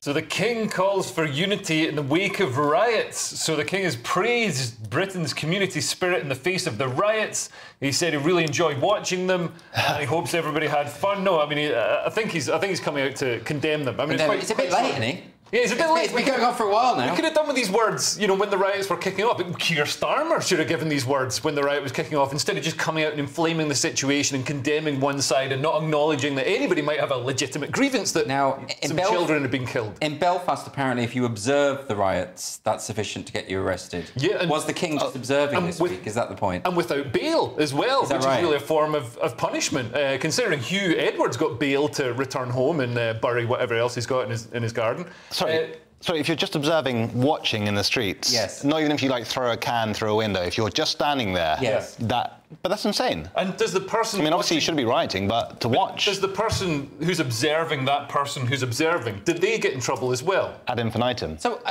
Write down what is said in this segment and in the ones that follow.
So the King calls for unity in the wake of riots. So the King has praised Britain's community spirit in the face of the riots. He said he really enjoyed watching them, and he hopes everybody had fun. No, I mean, I think he's coming out to condemn them. I mean, it's a bit late, isn't he? Yeah, it's a bit late. It's been going on for a while now. We could have done with these words, you know, when the riots were kicking off. Keir Starmer should have given these words when the riot was kicking off, instead of just coming out and inflaming the situation and condemning one side and not acknowledging that anybody might have a legitimate grievance that some children have been killed. In Belfast, apparently, if you observe the riots, that's sufficient to get you arrested. Yeah, and was the King just observing this week? Is that the point? And without bail as well, which is really a form of punishment. Considering Hugh Edwards got bail to return home and bury whatever else he's got in his garden. Sorry, if you're just observing, watching in the streets, yes. Not even if you like throw a can through a window, if you're just standing there, yes. But that's insane. And does the person... I mean, obviously you shouldn't be rioting, but to watch... Does the person who's observing that person who's observing, did they get in trouble as well? Ad infinitum. So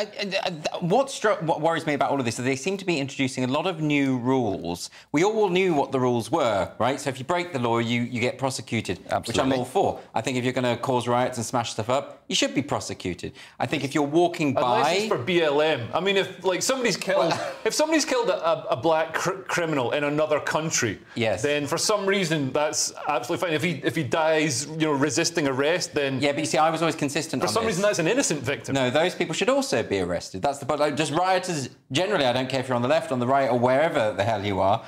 what worries me about all of this is they seem to be introducing a lot of new rules. We all knew what the rules were, right? So if you break the law, you get prosecuted, Absolutely. Which I'm all for. I think if you're going to cause riots and smash stuff up, you should be prosecuted. I think if you're walking by... Unless it's for BLM. I mean, if like somebody's killed... if somebody's killed a black criminal in another country... Yes. Then for some reason that's absolutely fine. If he dies, you know, resisting arrest, then yeah. But you see, I was always consistent. For some reason, that's an innocent victim. No, those people should also be arrested. That's the point. Like, just rioters generally. I don't care if you're on the left, on the right, or wherever the hell you are.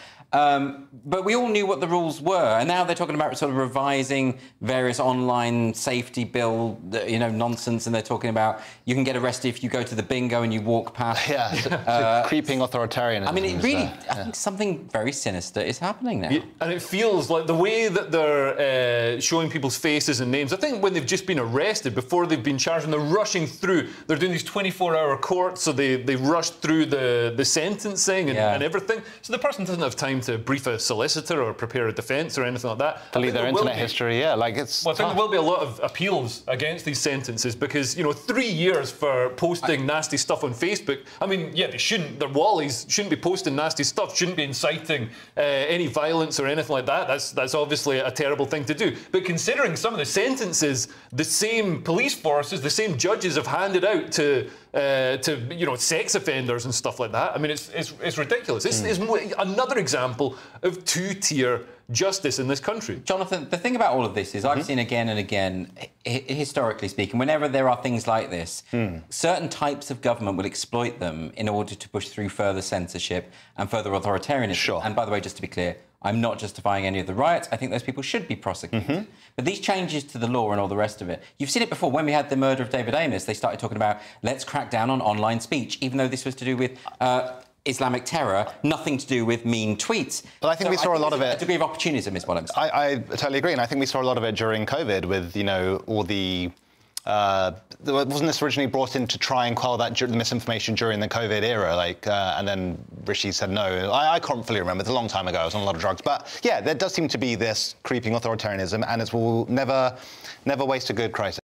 But we all knew what the rules were, and now they're talking about sort of revising various online safety bill, you know, nonsense, and they're talking about you can get arrested if you go to the bingo and you walk past. Yeah, creeping authoritarianism. I mean, it really, I think something very sinister is happening now. Yeah, and it feels like the way that they're showing people's faces and names. I think when they've just been arrested, before they've been charged, and they're rushing through, they're doing these 24-hour courts, so they rush through the sentencing and everything. So the person doesn't have time to brief a solicitor or prepare a defence or anything like that. Delete their internet history, like it's... Well, I think there will be a lot of appeals against these sentences because, you know, 3 years for posting nasty stuff on Facebook. I mean, yeah, they shouldn't. Their wallies shouldn't be posting nasty stuff, shouldn't be inciting any violence or anything like that. That's obviously a terrible thing to do. But considering some of the sentences the same police forces, the same judges have handed out to you know, sex offenders and stuff like that. I mean, it's ridiculous. It's another example of two-tier justice in this country. Jonathan, the thing about all of this is I've seen again and again, historically speaking, whenever there are things like this, certain types of government will exploit them in order to push through further censorship and further authoritarianism. Sure. And by the way, just to be clear, I'm not justifying any of the riots. I think those people should be prosecuted. But these changes to the law and all the rest of it, you've seen it before. When we had the murder of David Amos, they started talking about, let's crack down on online speech, even though this was to do with Islamic terror, nothing to do with mean tweets. But I think we saw a lot of it... A degree of opportunism is what I'm saying. I totally agree, and I think we saw a lot of it during COVID with, you know, all the... wasn't this originally brought in to try and quell that misinformation during the COVID era? Like, and then Rishi said no. I can't fully remember. It's a long time ago. I was on a lot of drugs. But yeah, there does seem to be this creeping authoritarianism, and it will never waste a good crisis.